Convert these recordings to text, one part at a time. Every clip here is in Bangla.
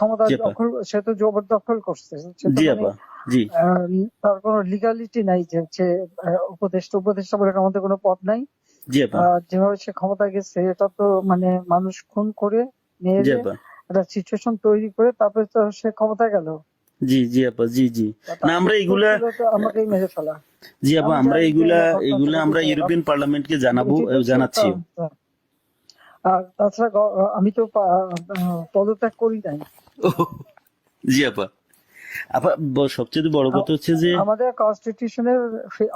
ক্ষমতা জি আপা। দখল, সে তো জবরদখল করছে, সে তো জি মানে আপা। জি তার কোনো লিগালিটি নাই যে হচ্ছে উপদেষ্টা বলে আমাদের কোনো পদ নাই। জি আপা। যেভাবে সে ক্ষমতা গেছে, এটা তো মানে মানুষ খুন করে জি মেরে আপা। একটা সিচুয়েশন তৈরি করে তারপরে তো সে ক্ষমতায় গেল। জি জি আপা। জি জি। না তার আমরা উত্তর এগুলা, ছিল তো আমাকেই মেরে ফেলা। জি আপা আমি আমরা জানি যে এগুলা এগুলো ঘটনা এগুলা আমরা ঘটিত। ইউরোপিয়ান পার্লামেন্টকে জানাবো, এটি তো জানাচ্ছিও। আর তাছাড়া আমি তো পদত্যাগ করি নাই। জি আপা। আপা সবচেয়ে বড় কথা হচ্ছে যে, আমাদের কনস্টিটিউশনের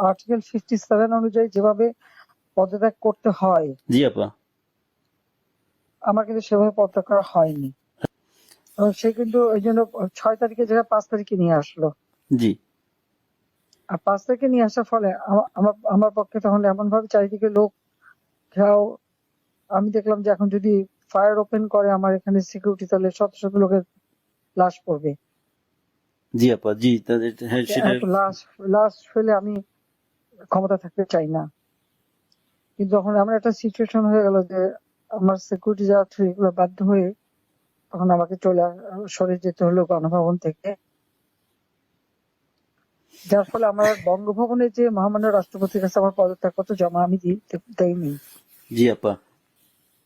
আর্টিকেল 57 অনুযায়ী যেভাবে পদত্যাগ করতে হয়, জি আপা। আমার কিন্তু সেভাবে পদত্যাগ করা হয়নি। এবং সে কিন্তু ওই জন্য 6 তারিখে জায়গায় 5 তারিখে নিয়ে আসলো। জি আর 5 তারিখে নিয়ে আসার ফলে আমার আমার পক্ষে তখন এমন ভাবে চারিদিকে লোক ঘেরাও। আমি দেখলাম যে এখন যদি ফায়ার ওপেন করে আমার এখানে সিকিউরিটি, তাহলে শত শত লোকের লাশ পড়বে। জি আপা। জি তাদের, হ্যাঁ সেটা। এত লাশ লাশ ফেলে আমি ক্ষমতা থাকতে চাই না। কিন্তু যখন আমার একটা সিচুয়েশন হয়ে গেল যে আমার সিকিউরিটি যাওয়া থ্রু এগুলো বাধ্য হয়ে তখন আমাকে সরে যেতে হলো গণভবন থেকে। যার ফলে আমার বঙ্গভবনে যে মহামান্য রাষ্ট্রপতির কাছে আমার পদত্যাগপত্র জমা আমি দেইনি। জি আপা।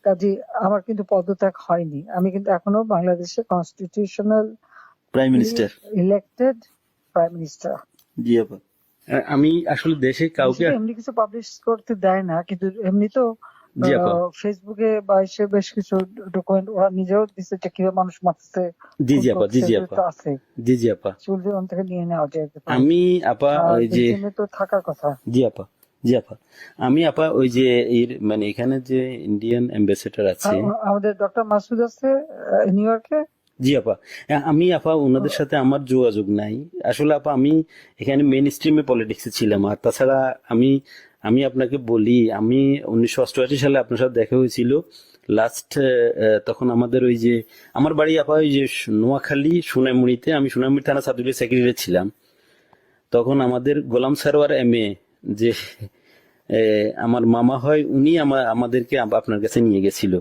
কাজে আমার কিন্তু পদত্যাগ হয়নি। আমি কিন্তু এখনো বাংলাদেশের constitutional prime minister. Elected prime minister. জি আপা। আমি আসলে দেশে কাউকে, দেশে এমনি কিছু পাবলিশ করতে দেয় না, কিন্তু এমনি তো জি আপা। ফেসবুকে বা এসে বেশ কিছু ডকুমেন্ট ওরা নিজেও দিচ্ছে যে কিভাবে মানুষ মারছে, জি খুন জি আপা। জি করছে, জি এগুলো আপা। তো আছে। জি জি আপা। সেগুলো ওখান থেকে নিয়ে নেওয়া যেতে পারে। আমি আপা আর ওই যে, বেলজিয়ামে তো থাকার কথা। জি আপা। জি আপা। আমি আপা ওই যে এর মানে এখানে যে ইন্ডিয়ান অ্যাম্বাসেডার আছে। আমাদের ডক্টর মাসুদ আছে নিউ ইয়র্কে। জি আপা। আমি আপা ওনাদের সাথে আমার যোগাযোগ নাই আসলে আপা। আমি এখানে মেইন স্ট্রিমে পলিটিক্সে ছিলাম। আর তাছাড়া আমি আমি আপনাকে বলি, আমি 1988 সালে আপনার সাথে দেখা হয়েছিল লাস্ট। তখন আমাদের ওই যে আমার বাড়ি আপা ওই যে নোয়াখালী সোনাইমুড়িতে, আমি সোনাইমুড়ি থানা ছাত্রলীগের সেক্রেটারি ছিলাম। তখন আমাদের গোলাম সারোয়ার এমএ যে আমার মামা হয়, উনি আমাদেরকে আপনার কাছে নিয়ে গেছিল।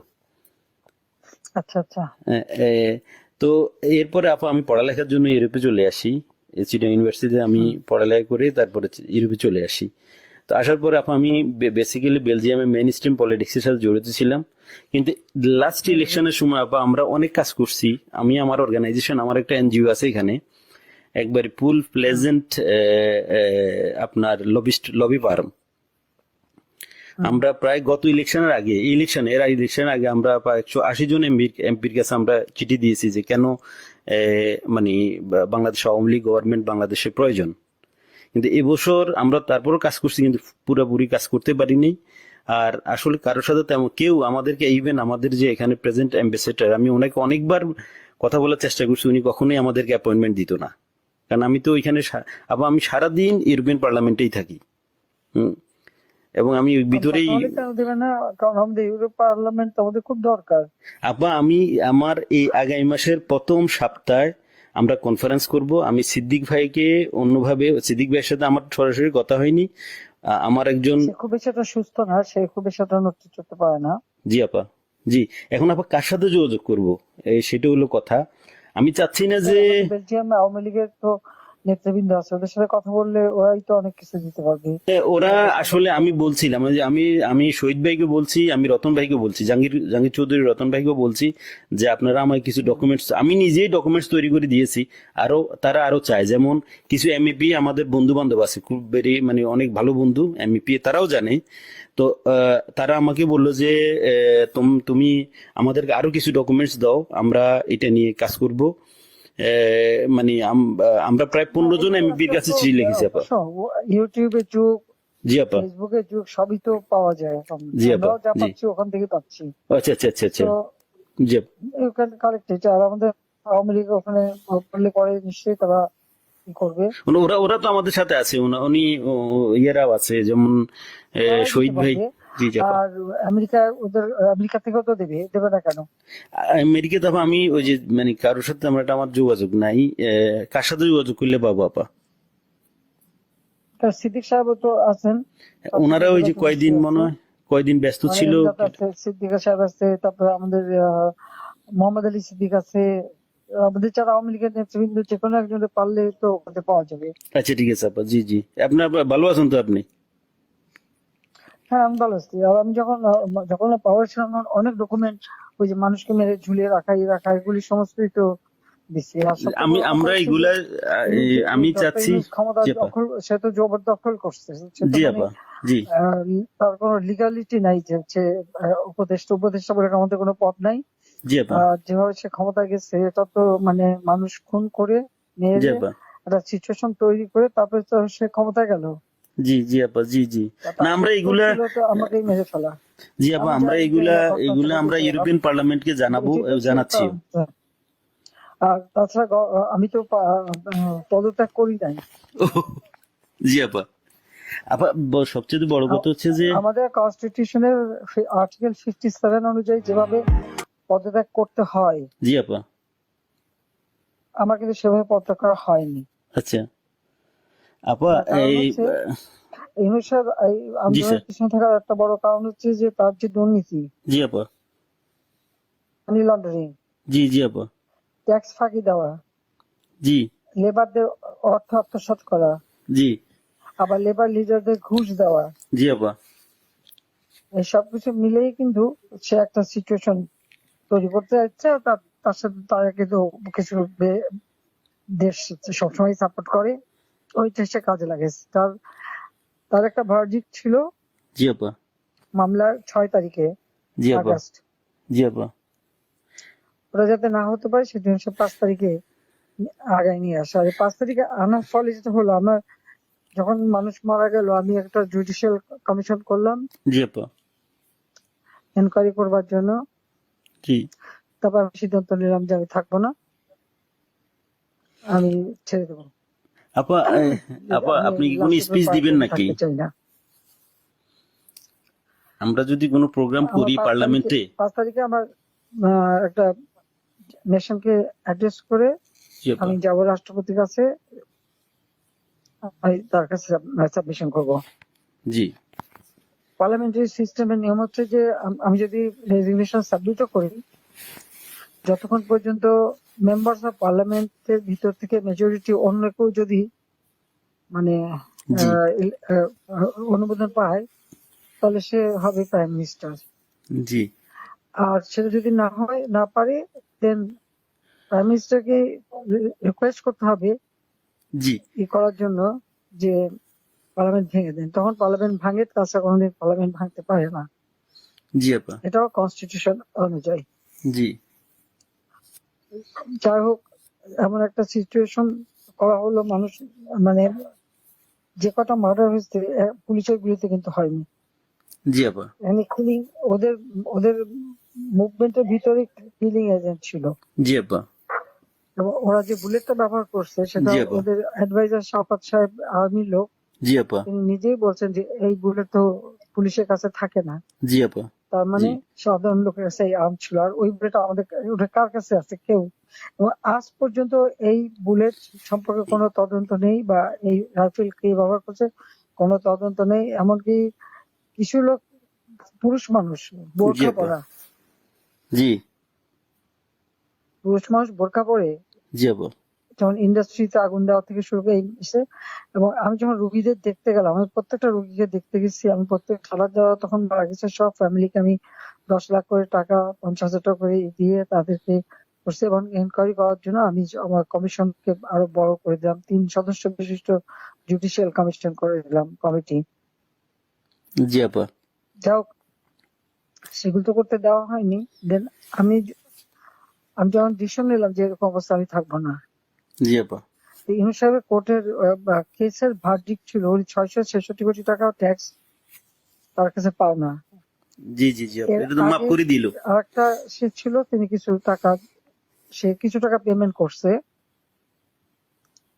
আচ্ছা আচ্ছা। আহ, আহ, তো এরপরে আপা আমি পড়ালেখার জন্য ইউরোপে চলে আসি। চিটাগাং ইউনিভার্সিটিতে আমি হুম। পড়ালেখা করে তারপরে ইউরোপে চলে আসি। তো আসার পরে আপা আমি বেসিক্যালি বেলজিয়ামে মেইন স্ট্রিম পলিটিক্সের সাথে জড়িত ছিলাম। কিন্তু লাস্ট ইলেকশনের সময় আপা আমরা অনেক কাজ করছি। আমি আমার অর্গানাইজেশন, আমার একটা এনজিও আছে এখানে, একবার ফুল হুম, প্লেজেন্ট আপনার লবি ফার্ম। হুম। আমরা প্রায় গত ইলেকশনের আগে, ইলেকশন আগে আমরা প্রায় 180 জন এমপির কাছে আমরা চিঠি দিয়েছি যে কেন মানে বাংলাদেশ আওয়ামী লীগ গভর্নমেন্ট বাংলাদেশের প্রয়োজন। কিন্তু এবছর আমরা তারপরও কাজ করছি, কিন্তু পুরোপুরি কাজ করতে পারিনি। আর আসলে কারোর সাথে তেমন কেউ আমাদেরকে, ইভেন আমাদের যে এখানে প্রেজেন্ট অ্যাম্বাসেডর, আমি ওনাকে অনেকবার কথা বলার চেষ্টা করছি, উনি কখনোই আমাদেরকে অ্যাপয়েন্টমেন্ট দিত না। কারণ আমি তো ওইখানে আবার আমি সারাদিন ইউরোপিয়ান পার্লামেন্টেই থাকি। হুম। এবং আমি ভিতরেই, তাহলে কেন দেবে না? কারণ আমাদের ইউরোপ পার্লামেন্ট আমাদের খুব দরকার। আপা আমি আমার এই আগামী মাসের প্রথম সপ্তাহে আমরা কনফারেন্স করব। আমি সিদ্দিক ভাইকে অন্যভাবে, সিদ্দিক ভাইয়ের সাথে আমার সরাসরি কথা হয়নি। আমার একজন, সে খুব বেশি একটা সুস্থ না, সে খুব বেশি একটা নড়তে চড়তে পারে না। জি আপা। জি। এখন আপা কার সাথে যোগাযোগ করব, সেটা হলো কথা। আমি চাচ্ছি না যে, আমাদের বেলজিয়ামে আওয়ামী লীগের তো নেতৃবৃন্দ আছে, ওদের সাথে কথা বললে ওরাই তো অনেক কিছু দিতে পারবে। ওরা ওদের আসলে, সম্পর্কে আমি বলছিলাম যে আমি শহীদ ভাইকে বলছি, আমি রতন ভাইকে বলছি, জাহাঙ্গীর জাহাঙ্গীর চৌধুরী রতন ভাইকেও বলছি যে আপনারা আমায় কিছু ডকুমেন্টস, আমি নিজেই ডকুমেন্টস তৈরি করে দিয়েছি। তারা আরো চায়, যেমন কিছু এমইপি আমাদের বন্ধু বান্ধব আছে, খুব বেরি মানে অনেক ভালো বন্ধু এমইপি, তারাও জানে। তো তারা আমাকে বললো যে তুমি আমাদেরকে আরো কিছু ডকুমেন্টস দাও, আমরা এটা নিয়ে কাজ করব। মানে আমরা প্রায় 15 জন এমপির কাছে চিঠি লিখেছি আপা। অবশ্য ইউটিউবের যুগ, জি আপা। ফেসবুকের যুগ, সবই তো পাওয়া যায় এখন। জি আপা। আমরাও যা জি। পাচ্ছি ওখান থেকে পাচ্ছি। আচ্ছা আচ্ছা আচ্ছা আচ্ছা। তো জি ওখানে কালেক্ট হয়েছে। আর আমাদের আওয়ামী লীগ ওখানে করলে পরে নিশ্চয়ই তারা কি করবে, ওরা ওরা তো আমাদের সাথে আছে, উনি ইয়েরাও আছে, যেমন তারাই দিতে শহীদ ভাই। পারবে। জি জি আপা। আর আমেরিকা থেকেও তো দেবে, দেবে না কেন? আমেরিকাতে আপা আমি ওই যে মানে কারোর সাথে আমার যোগাযোগ নাই। কার সাথে যোগাযোগ করলে পাবো আপা? তার সিদ্দিক সাহেবও তো আছেন, তার সাথে ওনারা ওই যে যোগাযোগ কয়দিন নিশ্চয়ই মনে আছে। হয় কয়দিন ব্যস্ত মানে ছিল। এমদাদ আছে, সিদ্দিক সাহেব আছে, তারপরে আমাদের মোহাম্মদ আলী সিদ্দিক আছে, আমাদের যারা আওয়ামী লীগের নেতৃবৃন্দ যে কোনো একজনের পারলে তো ওখানে পাওয়া যাবে। আচ্ছা ঠিক আছে আপা, জি জি। আপনার ভালো আছেন তো আপনি? হ্যাঁ, আমি ভালো আছি। আর আমি যখন পাওয়ার ছিলাম তখন অনেক ডকুমেন্ট, ওই যে মানুষকে মেরে ঝুলিয়ে রাখা এগুলি সমস্তই তো দিছি। আর সবচেয়ে বড় কথা আমরা হচ্ছে যে এগুলা এই যে এই আমি ডক্টর চাচ্ছি। ইউনূস ক্ষমতা জি আপা। দখল, সে তো জবরদখল করছে। সে তো জি মানে আপা। জি। তার কোনো লিগালিটি নাই যে হচ্ছে উপদেষ্টা বলে আমাদের কোনো পদ নাই। জি আপা। যেভাবে সে ক্ষমতায় গেছে এটা তো মানে মানুষ খুন করে জি মেরে আপা। একটা সিচুয়েশন তৈরি করে তারপরে তো সে ক্ষমতায় গেল। জি জি আপা। জি জি। না তার আমরা উত্তর এগুলা, ছিল তো আমাকেই মেরে ফেলা। জি আপা, আমি আমরা জানি যে এগুলা ঘটনাটা এগুলা আমরা ঘটেছে। ইউরোপিয়ান পার্লামেন্টকে জানাবো, এটি তো জানাচ্ছিও। আর তাছাড়া আমি তো পদত্যাগ করি নাই। জি আপা। আপা সবচেয়ে বড় কথা হচ্ছে যে, আমাদের কনস্টিটিউশনের আর্টিকেল 57 অনুযায়ী যেভাবে পদত্যাগ করতে হয় জি আপা। আমার কিন্তু সেভাবে পদত্যাগ করা হয়নি। আচ্ছা আপা, তার কারণ এই হচ্ছে ইউনূস সাহেব এই জি স্যার। আন্দোলনের পিছনে থাকার একটা বড় কারণ হচ্ছে যে তার যে দুর্নীতি, জি আপা। মানি লন্ডারিং, জি জি আপা। ট্যাক্স ফাঁকি দেওয়া, জি লেবারদের অর্থ আত্মসাৎ করা, জি। আবার লেবার লিডারদের ঘুষ দেওয়া, জি আপা। এই সবকিছু মিলেই কিন্তু সে একটা সিচুয়েশন তৈরি করতে যাচ্ছে। আর তার সাথে তারা কিন্তু কিছু দেশ সবসময় সাপোর্ট করে, ওইটা সে কাজে লাগাইছে। তার একটা ভার্ডিক্ট ছিল জি আপা। মামলার 6 তারিখে জি আপা। আগস্ট, জি আপা। ওরা যাতে না হতে পারে সেজন্য সে 5 তারিখে আগায় নিয়ে আসে। আর 5 তারিখে আনার ফলে যেটা হলো, আমার যখন মানুষ মারা গেল আমি একটা জুডিশিয়াল কমিশন করলাম জি আপা। এনকোয়ারি করবার জন্য। জি তারপর আমি সিদ্ধান্ত নিলাম যে আমি থাকবো না, আমি ছেড়ে দেবো। আপা। আপা আমি আপনি কি কোনো লাস্টের স্পিচ দিবেন পার্লামেন্টে নাকি? থাকতে চাই না। আমরা যদি কোনো প্রোগ্রাম আমার করি 5 তারিখে পার্লামেন্টে। 5 তারিখে আমার একটা নেশনকে অ্যাড্রেস করে জি আপা। আমি যাব রাষ্ট্রপতির কাছে, আমি তার কাছে সাবমিশন করবো। জি পার্লামেন্টারি সিস্টেমের নিয়ম হচ্ছে যে আমি যদি রেজিগনেশন সাবমিটও করি, যতক্ষণ পর্যন্ত মেম্বার্স অফ পার্লামেন্টের ভিতর থেকে মেজরিটি অন্য কেউ যদি মানে জি অনুমোদন পায় তাহলে সে হবে প্রাইম মিনিস্টার। জি আর সেটা যদি না পারে দেন প্রাইম মিনিস্টারকে রিকোয়েস্ট করতে হবে জি করার জন্য যে পার্লামেন্ট ভেঙে দেন। তখন পার্লামেন্ট ভাঙে, তাছাড়া কোনোদিন পার্লামেন্ট ভাঙতে পারে না। জি আপা। এটাও কনস্টিটিউশন অনুযায়ী। জি যাই হোক, এমন একটা সিচুয়েশন করা হলো, মানুষ মানে যে কটা মার্ডার হয়েছে পুলিশের গুলিতে কিন্তু হয়নি। জি আপা। মানে কিলিং, ওদের ওদের মুভমেন্টের ভিতরে কিলিং এজেন্ট ছিল। জি আপা। এবং ওরা যে বুলেটটা ব্যবহার করছে সেটা জি আপা। ওদের অ্যাডভাইজার শাফাত সাহেব আর্মির লোক, জি আপা। তিনি নিজেই বলছেন যে এই বুলেট তো পুলিশের কাছে থাকে না। জি আপা। তার মানে জি সাধারণ লোকের কাছে এই আর্ম ছিল। আর ওই বুলেট আমাদের ওটা কার কাছে আছে? কেউ। এবং আজ পর্যন্ত এই বুলেট সম্পর্কে কোনো তদন্ত নেই, বা এই রাইফেল কে ব্যবহার করছে কোনো তদন্ত নেই। এমনকি কিছু লোক, পুরুষ মানুষ জি বোরখা আপা। পরা, জি পুরুষ মানুষ বোরখা পরে জি আপা। যেমন ইন্ডাস্ট্রিতে আগুন দেওয়া থেকে শুরু করে এবং আমি যখন রুগীদের দেখতে গেলাম, আমি প্রত্যেকটা রুগীকে দেখতে গেছি, আমি প্রত্যেক খাবার দেওয়া তখন মারা গেছে সব ফ্যামিলিকে আমি 10 লাখ করে টাকা, 50,000 টাকা করে দিয়ে তাদেরকে করছি। এবং এনকোয়ারি করার জন্য আমি আমার কমিশনকে আরো বড় করে দিলাম, 3 সদস্য বিশিষ্ট জুডিশিয়াল কমিশন করে দিলাম কমিটি। জি আপা। যাই হোক, সেগুলো তো করতে দেওয়া হয়নি। দেন আমি আমি যখন ডিসিশন নিলাম যে এরকম অবস্থা আমি থাকবো না, জি আপা। ইউনূস সাহেবের কোর্টের কেসের ভার্ডিক্ট ছিল ওই 666 কোটি টাকা ট্যাক্স তার কাছে পাওনা। জি জি জি আপা, এর এটা তো মাফ আগে করে দিল। আরেকটা সে ছিল, তিনি কিছু টাকা পেমেন্ট করছে,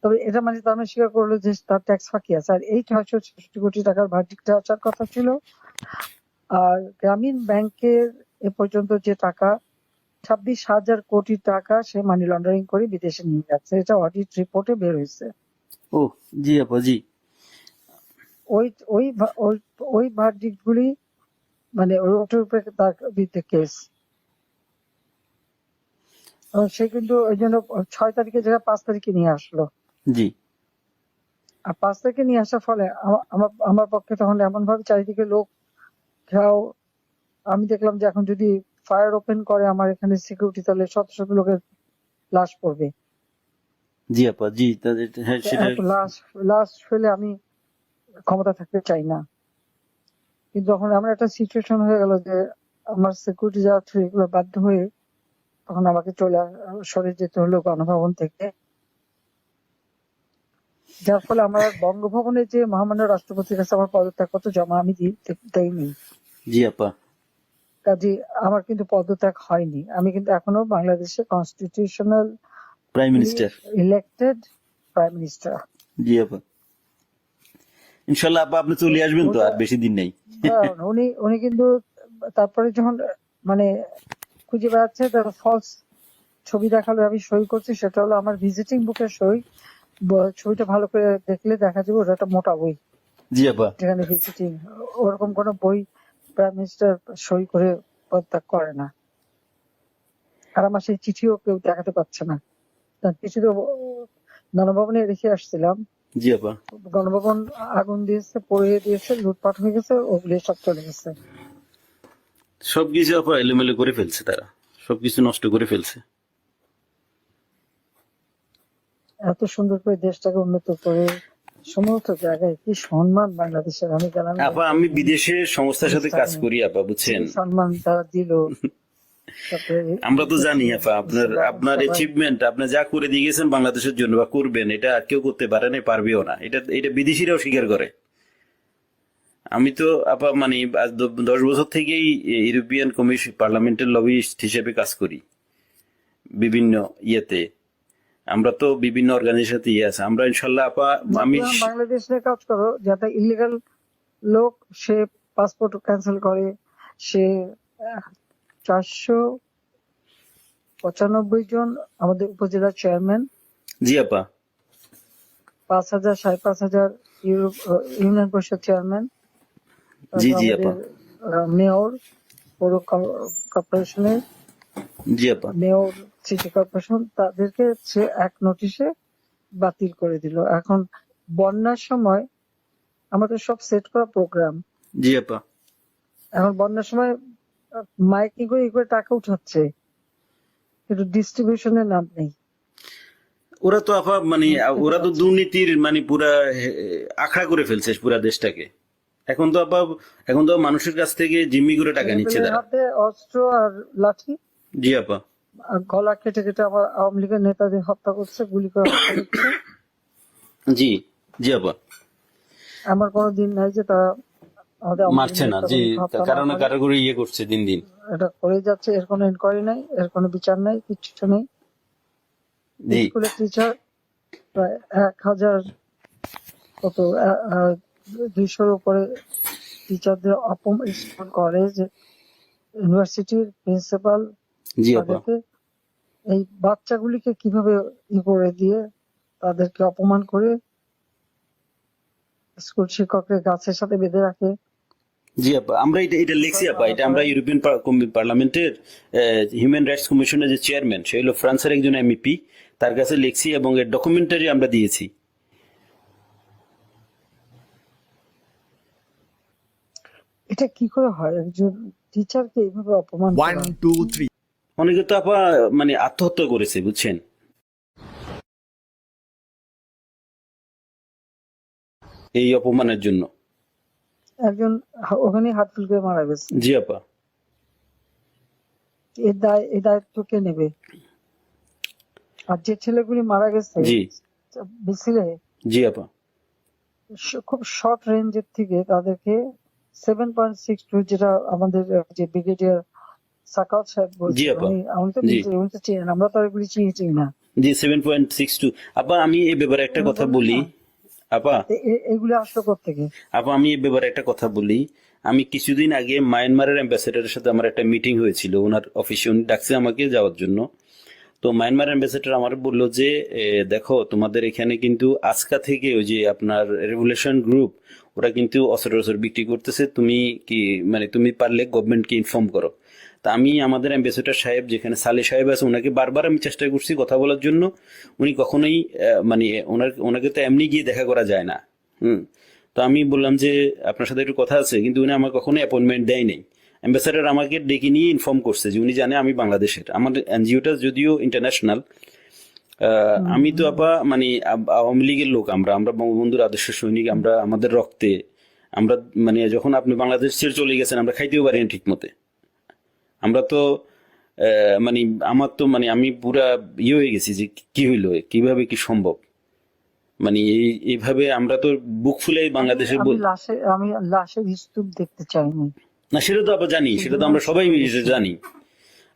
তবে এটা মানে তার মানে স্বীকার করলো যে তার ট্যাক্স ফাঁকি আছে। আর এই 666 কোটি টাকার ভার্ডিক্টটা আসার কথা ছিল। আর গ্রামীণ ব্যাংকের এ পর্যন্ত যে টাকা 26,000 কোটি টাকা সে মানি লন্ডারিং করে বিদেশে নিয়ে যাচ্ছে, এটা অডিট রিপোর্টে বের হয়েছে। ও জি আপা। জি ওই ওই ওই ওই ভার্ডিক্ট গুলি মানে ওটার উপরে তার বিরুদ্ধে কেস। সে কিন্তু ওই জন্য 6 তারিখে জায়গায় 5 তারিখে নিয়ে আসলো। জি আর 5 তারিখে নিয়ে আসার ফলে আমার আমার পক্ষে তখন এমন ভাবে চারিদিকে লোক ঘেরাও। আমি দেখলাম যে এখন যদি ফায়ার ওপেন করে আমার এখানে সিকিউরিটি, তাহলে শত শত লোকের লাশ পড়বে। জি আপা, জি হ্যাঁ তো সেটা। এত লাশ লাশ ফেলে আমি ক্ষমতা থাকতে চাই না। কিন্তু যখন এমন একটা সিচুয়েশন হয়ে গেল যে আমার সিকিউরিটি যাওয়া থ্রু এগুলো বাধ্য হয়ে তখন আমাকে সরে যেতে হলো গণভবন থেকে। যার ফলে আমার বঙ্গভবনে যে মহামান্য রাষ্ট্রপতির কাছে আমার পদত্যাগপত্র জমা আমি দেইনি। জি আপা, কাজে আমার কিন্তু পদত্যাগ হয়নি। আমি কিন্তু এখনো বাংলাদেশের constitutional prime minister. Elected prime minister. জি আপা, ইনশাল্লাহ আপা আপনি চলে আসবেন তো, আর বেশি দিন নেই। উনি কিন্তু তারপরে যখন মানে খুঁজে বেড়াচ্ছে, তার ফলস ছবি দেখালো, আমি সই করছি, সেটা হলো আমার ভিজিটিং বুকের সই। ছবিটা ভালো করে দেখলে দেখা যাবে ওটা একটা মোটা বই, জি আপা, যেখানে ভিজিটিং। ওরকম কোন বই প্রাইম মিনিস্টার সই করে পদত্যাগ করে না। আর আমার সেই চিঠিও কেউ দেখাতে পারছে না। তার চিঠি তো গণভবনে রেখে আসছিলাম। জি আপা, গণভবন আগুন দিয়েছে, পুড়িয়ে দিয়েছে, লুটপাট হয়ে গেছে, ওগুলি সব চলে গেছে। সবকিছু আপা এলোমেলো করে ফেলছে, তারা সবকিছু নষ্ট করে ফেলছে। এত সুন্দর করে দেশটাকে উন্নত করে সমস্ত জায়গায় কি সম্মান বাংলাদেশের। আমি গেলাম আপা আমি বিদেশে সংস্থার সাথে কাজ করি আপা, বুঝছেন। সম্মান তারা দিল। তারপরে আমরা তো জানি আপা আপনার আপনার অ্যাচিভমেন্ট, আপনি যা করে দিয়ে গেছেন বাংলাদেশের জন্য বা করবেন, এটা আর কেউ করতে পারে না, পারবেও না। এটা এটা বিদেশিরাও স্বীকার করে। আমি তো আপা মানে আজ 10 বছর থেকেই ইউরোপিয়ান কমিশন পার্লামেন্টের লবিস্ট হিসেবে কাজ করি বিভিন্ন ইয়েতে। আমরা তো বিভিন্ন অর্গানাইজেশনে ইয়ে আছে, আমরা ইনশাল্লাহ আপা আমি বাংলাদেশে কাজ করো, যাতে ইলিগাল লোক সে পাসপোর্ট ক্যান্সেল করে, সে 495 জন আমাদের উপজেলা চেয়ারম্যান, জি আপা, 5,000 5,500 ইউনিয়ন পরিষদ চেয়ারম্যান, জি জি আপা, মেয়র, পৌর কর্পোরেশনের জি আপা, মেয়র, সিটি কর্পোরেশন, তাদেরকে সে এক নোটিশে বাতিল করে দিল। এখন বন্যার সময় আমাদের সব সেট করা প্রোগ্রাম, জি আপা। এখন বন্যার সময় মাইকিং করে করে টাকা উঠাচ্ছে, কিন্তু ডিস্ট্রিবিউশনের নাম নেই। ওরা তো আপা মানে ওরা তো দুর্নীতির মানে পুরা আখড়া করে ফেলছে পুরা দেশটাকে। এখন তো আপা এখন তো মানুষের কাছ থেকে জিম্মি করে টাকা নিচ্ছে ছেলেপেলের তারা। হাতে অস্ত্র আর লাঠি, জি আপা, আর গলা কেটে কেটে আমার আওয়ামী লীগের নেতাদের হত্যা করছে, গুলি করে হত্যা করছে। জি জি আপা, আমার কোনো দিন নাই যে তারা আমাদের আওয়ামী মারছে লীগের না, জি নেতাদের হত্যা না কারো না করে। কারো করে ইয়ে করছে দিন দিন। এটা করে যাচ্ছে, এর কোনো ইনকোয়ারি নাই, এর কোনো বিচার নাই, কিচ্ছু নেই। জি স্কুলের টিচার প্রায় 1,000 কত 200-র উপরে টিচারদের অপমান, স্কুল কলেজ ইউনিভার্সিটির প্রিন্সিপাল জি আপা, তাদেরকে, এই বাচ্চাগুলিকে কিভাবে করে দিয়ে তাদেরকে অপমান করে স্কুল শিক্ষকদের গাছের সাথে বেঁধে রাখে। জি আপা, আমরা এটা এটা লিখছি আপা, এটা আমরা ইউরোপিয়ান পার্লামেন্টের হিউম্যান রাইটস কমিশনের যে চেয়ারম্যান, সে হলো ফ্রান্সের একজন এমপি, তার কাছে লিখছি এবং এর ডকুমেন্টারি আমরা দিয়েছি। এটা কি করে হয় একজন টিচারকে এইভাবে অপমান করা? 1 2 3 অনেকে তো আপা মানে আত্মহত্যা করেছে, বুঝছেন, এই অপমানের জন্য। একজন ওখানে হার্টফেল করে মারা গেছে, জি আপা, এই দায়িত্ব কে নেবে? আর যে ছেলেগুলি মারা গেছে জি মিছিলে, জি আপা, খুব শর্ট রেঞ্জের থেকে তাদেরকে 7.62, যেটা আমাদের যে ব্রিগেডিয়ার সাকাত সাহেব জি বলছে, আপা, উনি তো জি উনি তো চিনেন, আমরা তো এগুলি চিনি না। জি 7.62। আপা আমি এই ব্যাপারে একটা উনি কথা বললেন বলি। না, আপা এগুলি আসলো কোত্থেকে? আপা আমি এই ব্যাপারে একটা কথা বলি। আমি কিছুদিন আগে মায়ানমারের অ্যাম্বাসেডারের সাথে আমার একটা মিটিং হয়েছিল, ওনার অফিসে উনি ডাকছে আমাকে যাওয়ার জন্য। তো মায়ানমার অ্যাম্বাসেডার আমার বললো যে দেখো তোমাদের এখানে কিন্তু আজকা থেকে ওই যে আপনার রেভুলেশন গ্রুপ, ওরা কিন্তু অস্ত্র বিক্রি করতেছে, তুমি কি মানে তুমি পারলে গভর্নমেন্টকে ইনফর্ম করো। তা আমি আমাদের অ্যাম্বাসেডর সাহেব যেখানে সালে সাহেব আছে ওনাকে বারবার আমি চেষ্টা করছি কথা বলার জন্য, উনি কখনোই মানে ওনাকে তো এমনি গিয়ে দেখা করা যায় না। তো আমি বললাম যে আপনার সাথে একটু কথা আছে, কিন্তু উনি আমার কখনো অ্যাপয়েন্টমেন্ট দেয় নাই। অ্যাম্বাসেডর আমাকে ডেকে নিয়ে ইনফর্ম করছে যে উনি জানে আমি বাংলাদেশের, আমার এনজিওটা যদিও ইন্টারন্যাশনাল। আমি তো আপা মানে আওয়ামী লীগের লোক, আমরা আমরা বঙ্গবন্ধুর আদর্শ সৈনিক, আমরা আমাদের রক্তে আমরা মানে যখন আপনি বাংলাদেশ ছেড়ে চলে গেছেন আমরা খাইতেও পারি না ঠিক মতে। আমরা তো মানে আমার তো মানে আমি পুরা ইয়ে হয়ে গেছি যে কি হইলো, কিভাবে কি সম্ভব, মানে এইভাবে আমরা তো বুক ফুলে বাংলাদেশে আমি লাশের স্তূপ দেখতে চাইনি। না সেটা তো আবার জানি, সেটা তো আমরা সবাই জানি।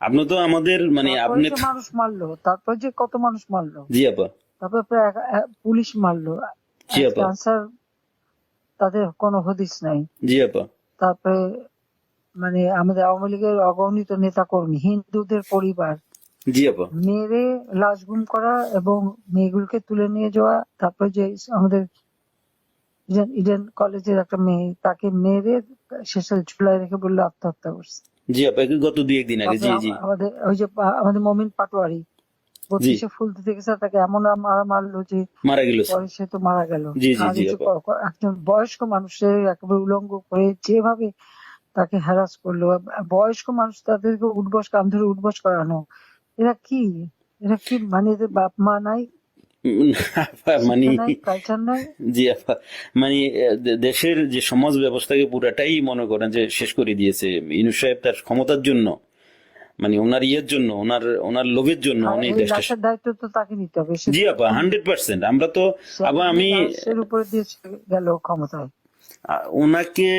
আপনি তো আমাদের মানে আপনি মানুষ মারলো, তারপর যে কত মানুষ মারলো। জি আপা। তারপর প্রায় পুলিশ মারলো। জি আপা। আনসার তাদের কোনো হদিস নাই। জি আপা। তারপরে মানে আমাদের আওয়ামী লীগের অগণিত নেতা কর্মী, হিন্দুদের পরিবার জি আপা মেরে লাশ গুম করা এবং মেয়েগুলোকে তুলে নিয়ে যাওয়া। তারপরে যে আমাদের ইডেন কলেজের একটা মেয়ে, তাকে মেরে শেষে ঝুলায় রেখে বললো আত্মহত্যা করছে। জি আপা, গত 2-1 দিন আগে। জি জি। আমাদের ওই যে আমাদের মমিন পাটোয়ারি 32-এ ফুল দিতে গেছে, তাকে এমন মারলো যে মারা গেল। পরে সে তো মারা গেল। জি জি আর জি এই যে আপা। একজন বয়স্ক মানুষের একেবারে উলঙ্গ করে যেভাবে তাকে হ্যারাস করলো, বয়স্ক মানুষ তাদেরকে কান ধরে উঠবস করানো, এরা কি মানে এদের বাপ মা নাই, মানে কালচার নাই। জি আপা, মানে দেশের যে সমাজ ব্যবস্থাকে পুরাটাই মনে করেন যে শেষ করে দিয়েছে ইউনূস সাহেব তার ক্ষমতার জন্য, মানে ওনার ইয়ের জন্য, ওনার লোভের জন্য উনি দেশটা। দায়িত্ব তো তাকে নিতে হবে। জি আপা 100%। আমরা তো আবার আমি এর উপরে দিয়ে গেল ক্ষমতায়। ওনাকে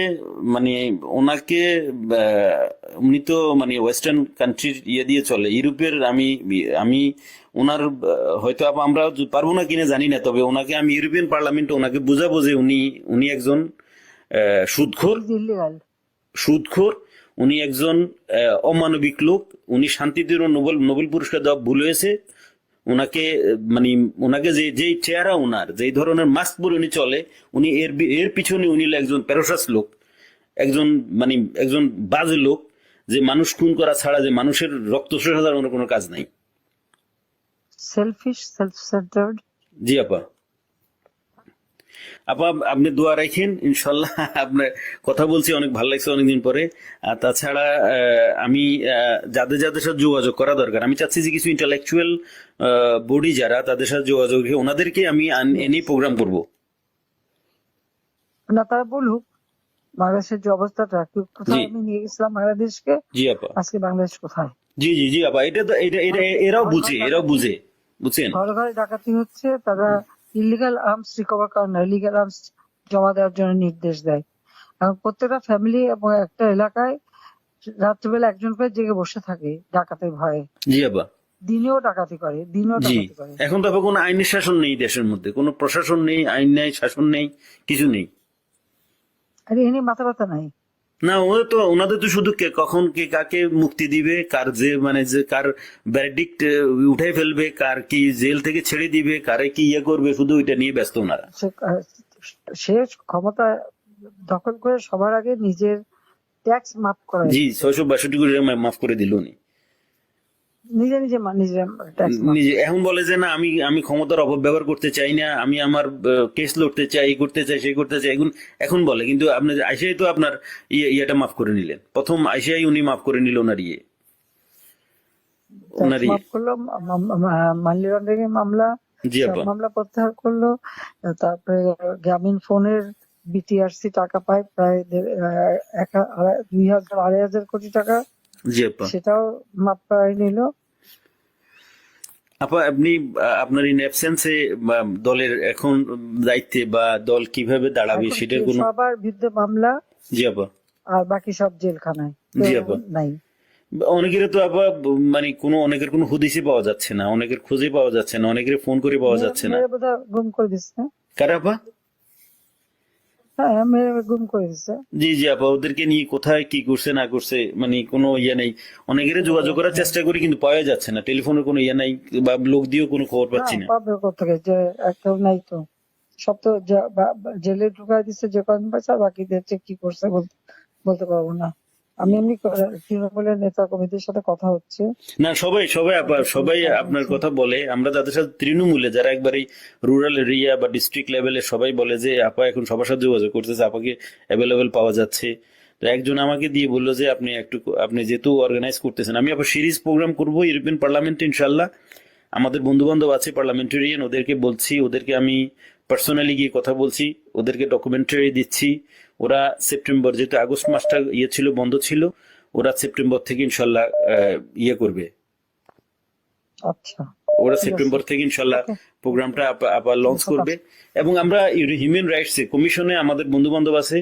মানে ওনাকে উনি তো মানে ওয়েস্টার্ন কান্ট্রির ইয়ে দিয়ে চলে, ইউরোপের। আমি আমি ওনার হয়তো আমরা পারবো না কিনা জানি না, তবে ওনাকে আমি ইউরোপিয়ান পার্লামেন্টে ওনাকে বুঝাবো যে উনি একজন সুদখোর, সুদখোর, উনি একজন অমানবিক লোক, উনি শান্তিতে নোবেল পুরস্কার দেওয়া ভুল হয়েছে। ওনাকে মানে ওনাকে যে চেহারা, ওনার যে ধরনের মাস্ক পরে উনি চলে, উনি এর পিছনে উনি একজন প্যারোসাস লোক, একজন বাজে লোক, যে মানুষ খুন করা ছাড়া যে মানুষের রক্ত শোষা ছাড়া কোনো কাজ নাই। Shellfish, self centred. জি আপা। আপা আপনি দোয়া রাখেন, ইনশাল্লাহ। আপনার কথা বলছি অনেক ভালো লাগছে অনেকদিন পরে। আর তাছাড়া আমি যাদের যাদের সাথে যোগাযোগ করা দরকার, আমি চাচ্ছি যে কিছু ইন্টালেকচুয়াল বডি যারা, তাদের সাথে যোগাযোগ রেখে ওনাদেরকে আমি এনে প্রোগ্রাম করব। না, তারা বলুক বাংলাদেশের যে অবস্থাটা, কোথায় আমি নিয়ে গেছিলাম বাংলাদেশকে, জি আপা, আজকে বাংলাদেশ কোথায়। জি জি জি আপা, এটা তো এরাও বুঝে বুঝছেন। ঘরে ঘরে ডাকাতি হচ্ছে, তারা ইলিগাল আর্মস রিকভার করে না, ইলিগাল আর্মস জমা দেওয়ার জন্য নির্দেশ দেয়। এবং প্রত্যেকটা ফ্যামিলি এবং একটা এলাকায় রাত্রিবেলা একজন করে জেগে বসে থাকে ডাকাতের ভয়ে। জি আপা। দিনেও ডাকাতি করে। এখন তো কোনো আইনের শাসন নেই দেশের মধ্যে, কোনো প্রশাসন নেই, আইন নেই, শাসন নেই, কিছু নেই। আরে এনে মাথা ব্যথা নাই না, ওনাদের তো শুধু কখন কে কাকে মুক্তি দিবে, কার যে কার ভ্যারডিক্ট উঠাই ফেলবে, কার কি জেল থেকে ছেড়ে দিবে, কারে কি ইয়ে করবে, শুধু ওইটা নিয়ে ব্যস্ত ওনারা। সে ক্ষমতা দখল করে সবার আগে নিজের ট্যাক্স মাফ করে। জি 662 কোটি টাকা মাফ করে দিল উনি নিজে। এখন বলে যে না, আমি ক্ষমতার অপব্যবহার করতে চাই না, আমি আমার কেস লড়তে চাই, এই করতে চাই, সেই করতে চাই। এখন বলে, কিন্তু আপনি আইসিআই তো আপনার ইয়েটা মাফ করে নিলেন, প্রথম আইসিআই উনি মাফ করে নিল ওনার মাফ করলো, মানি লন্ডারিং এর মামলা, মামলা প্রত্যাহার করলো। তারপরে গ্রামীণ ফোনের বিটিআরসি টাকা পায় প্রায় 2,000-2,500 কোটি টাকা, সেটাও মাফ করে নিল। আপা আপনি আপনার ইন অ্যাবসেন্সে দলের এখন দায়িত্বে বা দল কিভাবে দাঁড়াবে সেটার কোনো সবার বিরুদ্ধে মামলা। জি আপা। আর বাকি সব জেলখানায়। জি আপা। নাই অনেকের তো আপা মানে অনেকের কোনো হদিসই পাওয়া যাচ্ছে না, অনেকের খুঁজে পাওয়া যাচ্ছে না, অনেকের ফোন করে পাওয়া যাচ্ছে না। গুম করে দিচ্ছে। কারা আপা? হ্যাঁ, গুম করে দিচ্ছে। জি জি আপা, ওদেরকে নিয়ে কোথায় কি করছে না করছে মানে কোনো ইয়ে নেই। অনেকের যোগাযোগ করার চেষ্টা করি কিন্তু পাওয়া যাচ্ছে না, টেলিফোনের কোনো ইয়ে নাই, বা লোক দিয়েও কোনো খবর পাচ্ছি না। পাবে কোথেকে, যে একটা নাই তো, সব তো জেলে ঢুকাই দিচ্ছে যে কদিন পাচ্ছে, বাকিদের কি করছে বলতে পারবো না। আমি এমনি তৃণমূলের নেতা কমিটির সাথে কথা হচ্ছে, না, সবাই সবাই সবাই আপনার কথা বলে। আমরা যাদের সাথে তৃণমূলে যারা একবারে রুরাল এরিয়া বা ডিস্ট্রিক্ট লেভেলে সবাই বলে যে আপা এখন সবার সাথে যোগাযোগ করতেছে, আপাকে অ্যাভেলেবেল পাওয়া যাচ্ছে। তো একজন আমাকে দিয়ে বললো যে আপনি যেহেতু অর্গানাইজ করতেছেন, আমি আবার সিরিজ প্রোগ্রাম করব ইউরোপিয়ান পার্লামেন্টে ইনশাল্লাহ। আমাদের বন্ধু বান্ধব আছে পার্লামেন্টারিয়ান, ওদেরকে বলছি, ওদেরকে আমি পার্সোনালি গিয়ে কথা বলছি, ওদেরকে ডকুমেন্টারি দিচ্ছি। ওরা সেপ্টেম্বর, যেহেতু আগস্ট মাসটা ছিল, বন্ধ ছিল, ওরা সেপ্টেম্বর থেকে ইনশাল্লাহ ইয়ে করবে। আচ্ছা ওরা ঠিক আছে, সেপ্টেম্বর থেকে ইনশাল্লাহ ওকে, প্রোগ্রামটা আবার লঞ্চ করবে। এবং আমরা হিউম্যান রাইটস কমিশনে আমাদের বন্ধু বান্ধব আছে,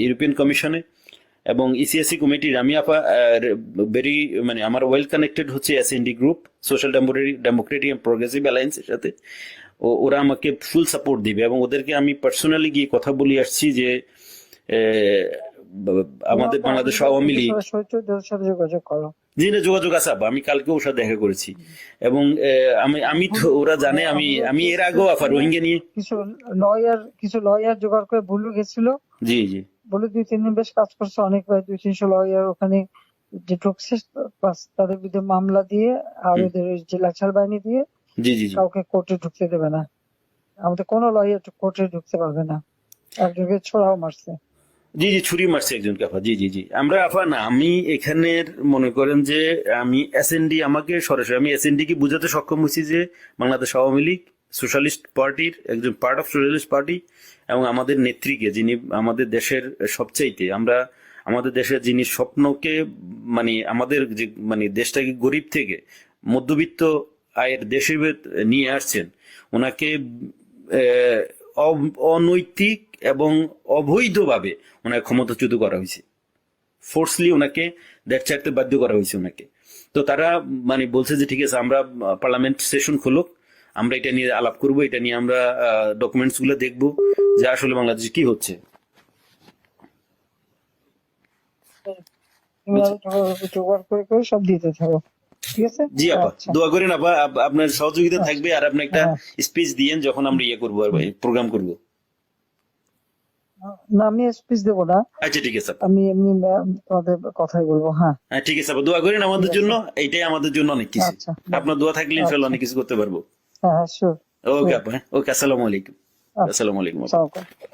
ইউরোপিয়ান কমিশনে এবং ইসিএসসি কমিটির আমি ভেরি মানে আমার ওয়েল কানেক্টেড হচ্ছে SND group, social democratic and progressive alliance এর সাথে। ওরা আমাকে ফুল সাপোর্ট দিবে এবং ওদেরকে আমি পার্সোনালি গিয়ে কথা বলে আসছি যে আমাদের বাংলাদেশ আওয়ামী লীগ, সৈয়দদের সাথে যোগাযোগ করো। জি না, যোগাযোগ আছে আপা, আমি কালকে ওর সাথে দেখা করেছি এবং আমি তো ওরা জানে আমি এর আগেও রোহিঙ্গা নিয়ে কিছু লয়ার জোগাড় করে ভুলে গেছিল, জি জি বলে 2-3 দিন বেশ কাজ করছে, অনেক প্রায় 200-300 লয়ার ওখানে যে ঢুকছে, বাস তাদের বিরুদ্ধে মামলা দিয়ে আর হুম। ওদের যে লাচার বাহিনী দিয়ে জি জি জি কাউকে কোর্টে ঢুকতে দেবে না। আমাদের কোনো লয়ার কোর্টে ঢুকতে পারবে না, একজনকে ছোড়াও মারছে। জি জি ছুরি মারছে একজনকে আপা। জি জি জি আমরা আপা না, আমি এখানের মনে করেন যে আমি এসএনডি, আমাকে সরাসরি আমি এসএনডি কে বুঝাতে সক্ষম হয়েছি যে বাংলাদেশ আওয়ামী লীগ সোশ্যালিস্ট পার্টির একজন পার্ট অফ সোশ্যালিস্ট পার্টি এবং আমাদের নেত্রীকে, যিনি আমাদের দেশের সবচাইতে আমাদের দেশের যিনি স্বপ্নকে মানে আমাদের যে মানে দেশটাকে গরিব থেকে মধ্যবিত্ত আয়ের দেশে নিয়ে আসছেন, ওনাকে অনৈতিক এবং অবৈধভাবে ওনাকে ক্ষমতাচ্যুত করা হয়েছে, ফোর্সলি ওনাকে দেশ ছাড়তে বাধ্য করা হয়েছে ওনাকে। তো তারা মানে বলছে যে ঠিক আছে, আমরা পার্লামেন্ট সেশন খুলুক, আমরা এটা নিয়ে আলাপ করব, এটা নিয়ে আমরা ডকুমেন্টস গুলো দেখবো যে আসলে বাংলাদেশে কি হচ্ছে। তুমি জোগাড় করে সব দিতে থাকো, ঠিক আছে? জি আপা, আচ্ছা, দোয়া করেন আপা, আপনার সহযোগিতা আচ্ছা, থাকবে। আর আপনি একটা হ্যাঁ, স্পিচ দিয়েন যখন আমরা ইয়ে করবো, প্রোগ্রাম করবো। না আমি স্পিচ দেবো না, আচ্ছা ঠিক আছে আপা। আমি এমনি তোমাদের কথাই বলবো। হ্যাঁ হ্যাঁ ঠিক আছে আপা, দোয়া করেন ঠিক আমাদের আছে, জন্য, এইটাই আমাদের জন্য অনেক কিছু। আচ্ছা, আপনার দোয়া থাকলে ইনশাল্লাহ আচ্ছা, অনেক কিছু করতে পারবো। হ্যাঁ হ্যাঁ শিওর, ওকে আপা, ওকে, আসসালামু আলাইকুম। আচ্ছা, আসসালামু আলাইকুম আপা। আসসালামু আলাইকুম।